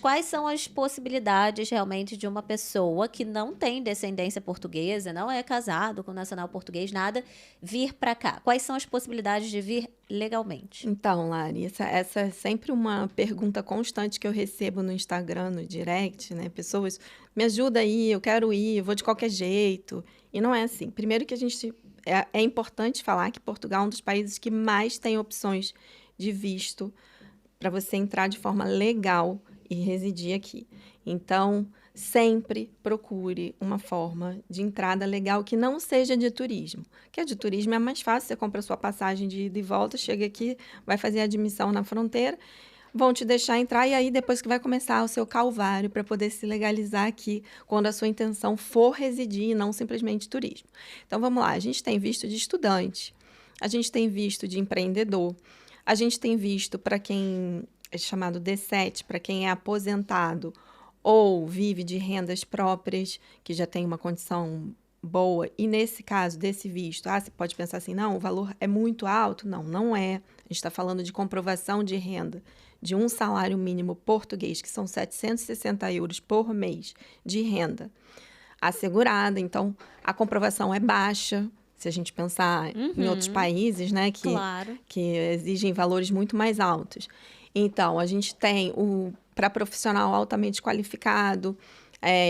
quais são as possibilidades realmente de uma pessoa que não tem descendência portuguesa, não é casado com nacional português, nada, vir para cá? Quais são as possibilidades de vir legalmente? Então, Lari, essa é sempre uma pergunta constante que eu recebo no Instagram, no direct, né? Pessoas, me ajuda aí, eu quero ir, eu vou de qualquer jeito. E não é assim. Primeiro que é importante falar que Portugal é um dos países que mais tem opções de visto para você entrar de forma legal e residir aqui. Então, sempre procure uma forma de entrada legal que não seja de turismo. Que a de turismo é mais fácil, você compra sua passagem de ida e volta, chega aqui, vai fazer a admissão na fronteira, vão te deixar entrar e aí depois que vai começar o seu calvário para poder se legalizar aqui, quando a sua intenção for residir e não simplesmente turismo. Então vamos lá, a gente tem visto de estudante, a gente tem visto de empreendedor, a gente tem visto para quem é chamado D7, para quem é aposentado ou vive de rendas próprias, que já tem uma condição boa. E nesse caso desse visto, você pode pensar assim, não, o valor é muito alto. Não, não é. A gente está falando de comprovação de renda de um salário mínimo português, que são 760 euros por mês de renda assegurada. Então, a comprovação é baixa, se a gente pensar em outros países, né, Claro. que exigem valores muito mais altos. Então, a gente tem para profissional altamente qualificado,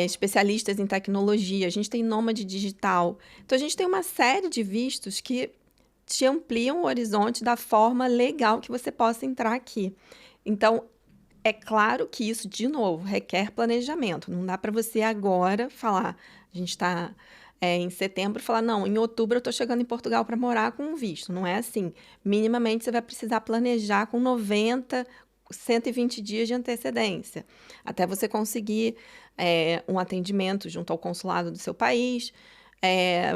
especialistas em tecnologia, a gente tem nômade digital. Então, a gente tem uma série de vistos que te ampliam o horizonte da forma legal que você possa entrar aqui. Então, é claro que isso, de novo, requer planejamento. Não dá para você agora falar, a gente está em setembro, falar, não, em outubro eu estou chegando em Portugal para morar com um visto. Não é assim. Minimamente você vai precisar planejar com 90, 120 dias de antecedência, até você conseguir um atendimento junto ao consulado do seu país.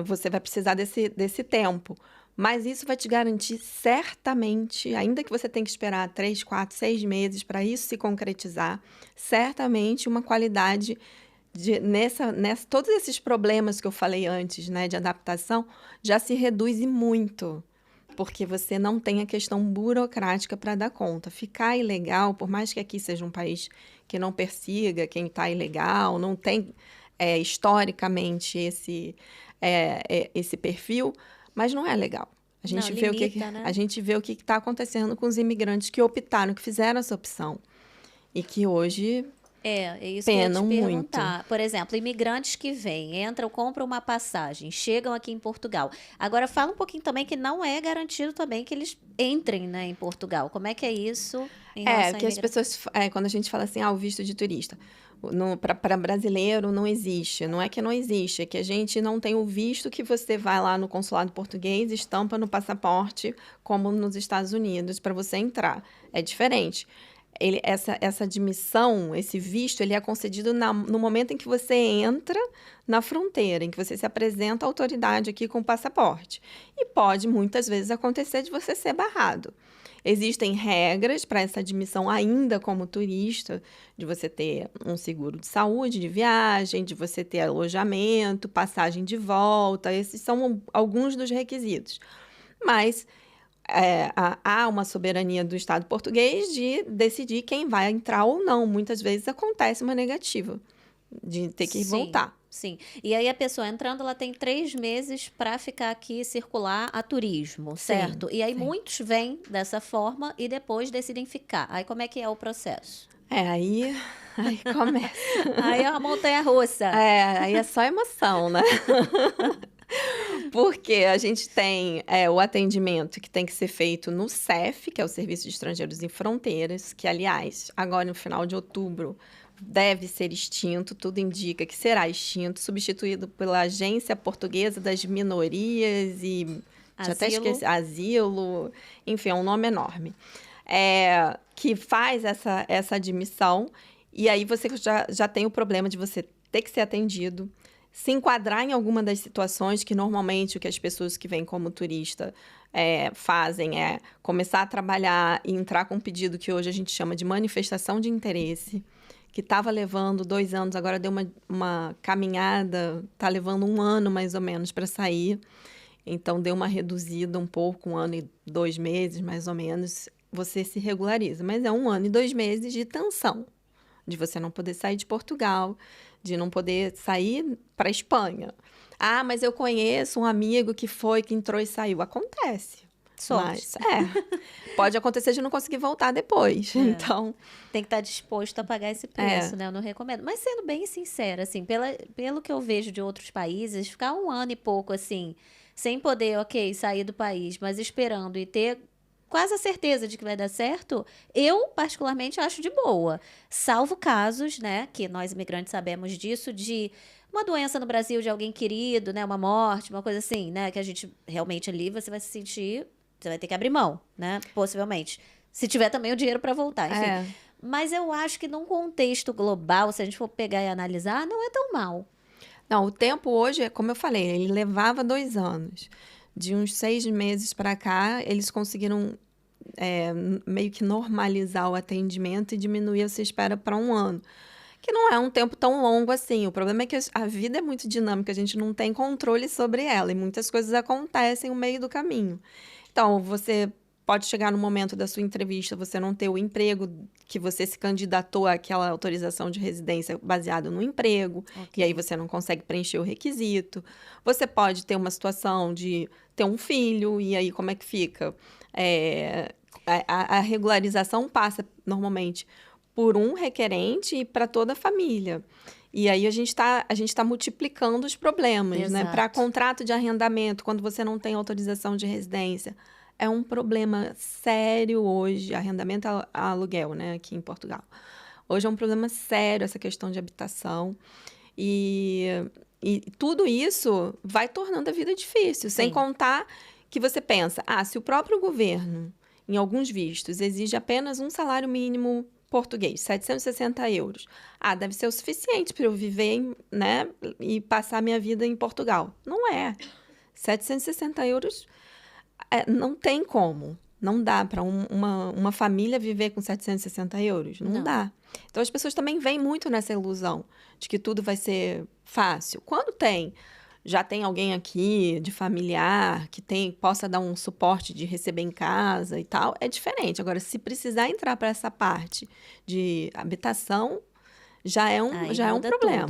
Você vai precisar desse tempo. Mas isso vai te garantir certamente, ainda que você tenha que esperar 3, 4, 6 meses para isso se concretizar, certamente uma qualidade todos esses problemas que eu falei antes, né, de adaptação, já se reduz e muito, porque você não tem a questão burocrática para dar conta. Ficar ilegal, por mais que aqui seja um país que não persiga quem está ilegal, não tem historicamente esse perfil, mas não é legal. A Não, gente vê limita, né? a gente vê o que está acontecendo com os imigrantes que optaram, que fizeram essa opção e que hoje É isso que eu ia te penam muito. perguntar. Por exemplo, imigrantes que vêm, entram, compram uma passagem, chegam aqui em Portugal. Agora, fala um pouquinho também que não é garantido também que eles entrem, né, em Portugal. Como é que é isso em relação à Que as imigração? pessoas, quando a gente fala assim, o visto de turista, para brasileiro não existe. Não é que não existe, é que a gente não tem o visto que você vai lá no consulado português, estampa no passaporte, como nos Estados Unidos, para você entrar. É diferente. Essa admissão, esse visto, ele é concedido no momento em que você entra na fronteira, em que você se apresenta à autoridade aqui com o passaporte. E pode, muitas vezes, acontecer de você ser barrado. Existem regras para essa admissão ainda como turista, de você ter um seguro de saúde, de viagem, de você ter alojamento, passagem de volta. Esses são alguns dos requisitos. Mas há uma soberania do Estado português de decidir quem vai entrar ou não. Muitas vezes acontece uma negativa de ter que Sim, voltar. sim. E aí a pessoa entrando, ela tem 3 meses para ficar aqui e circular a turismo, Sim, certo? E aí sim. muitos vêm dessa forma e depois decidem ficar. Aí como é que é o processo? Aí começa. Aí é uma montanha-russa. Aí é só emoção, né? Porque a gente tem o atendimento que tem que ser feito no CEF, que é o Serviço de Estrangeiros em Fronteiras, que, aliás, agora no final de outubro deve ser extinto, tudo indica que será extinto, substituído pela Agência Portuguesa das Minorias e, já até Asilo. esqueci, Asilo, enfim, é um nome enorme, que faz essa admissão, e aí você já tem o problema de você ter que ser atendido, se enquadrar em alguma das situações que normalmente o que as pessoas que vêm como turista fazem é começar a trabalhar e entrar com um pedido que hoje a gente chama de manifestação de interesse, que estava levando 2 anos, agora deu uma caminhada, está levando 1 ano mais ou menos para sair, então deu uma reduzida um pouco, 1 ano e 2 meses mais ou menos, você se regulariza, mas é 1 ano e 2 meses de tensão, de você não poder sair de Portugal, de não poder sair para a Espanha. Ah, mas eu conheço um amigo que entrou e saiu. Acontece. Sorte. Mas, pode acontecer de não conseguir voltar depois. Então, Tem que estar disposto a pagar esse preço, né? Eu não recomendo. Mas sendo bem sincera, assim, pelo que eu vejo de outros países, ficar 1 ano e pouco, assim, sem poder, ok, sair do país, mas esperando e ter quase a certeza de que vai dar certo, eu particularmente acho de boa. Salvo casos, né, que nós imigrantes sabemos disso, de uma doença no Brasil de alguém querido, né, uma morte, uma coisa assim, né, que a gente realmente ali você vai se sentir, você vai ter que abrir mão, né, possivelmente. Se tiver também o dinheiro para voltar, enfim. Mas eu acho que num contexto global, se a gente for pegar e analisar, não é tão mal. Não, o tempo hoje, como eu falei, ele levava 2 anos. De uns 6 meses para cá, eles conseguiram meio que normalizar o atendimento e diminuir essa espera para 1 ano. Que não é um tempo tão longo assim. O problema é que a vida é muito dinâmica, a gente não tem controle sobre ela e muitas coisas acontecem no meio do caminho. Então, você pode chegar no momento da sua entrevista, você não ter o emprego que você se candidatou àquela autorização de residência baseado no emprego, e aí você não consegue preencher o requisito. Você pode ter uma situação de ter um filho, e aí como é que fica? A regularização passa normalmente por um requerente e para toda a família. E aí a gente tá multiplicando os problemas, né? Para contrato de arrendamento, quando você não tem autorização de residência, é um problema sério hoje, arrendamento a aluguel, né, aqui em Portugal. Hoje é um problema sério essa questão de habitação e tudo isso vai tornando a vida difícil, sem contar que você pensa, se o próprio governo, em alguns vistos, exige apenas um salário mínimo português, 760 euros. Deve ser o suficiente para eu viver, né, e passar minha vida em Portugal. Não é. 760 euros não tem como. Não dá para uma família viver com 760 euros. Não dá. Então, as pessoas também vêm muito nessa ilusão de que tudo vai ser fácil. Quando já tem alguém aqui de familiar que possa dar um suporte de receber em casa e tal, é diferente. Agora, se precisar entrar para essa parte de habitação, já é um problema.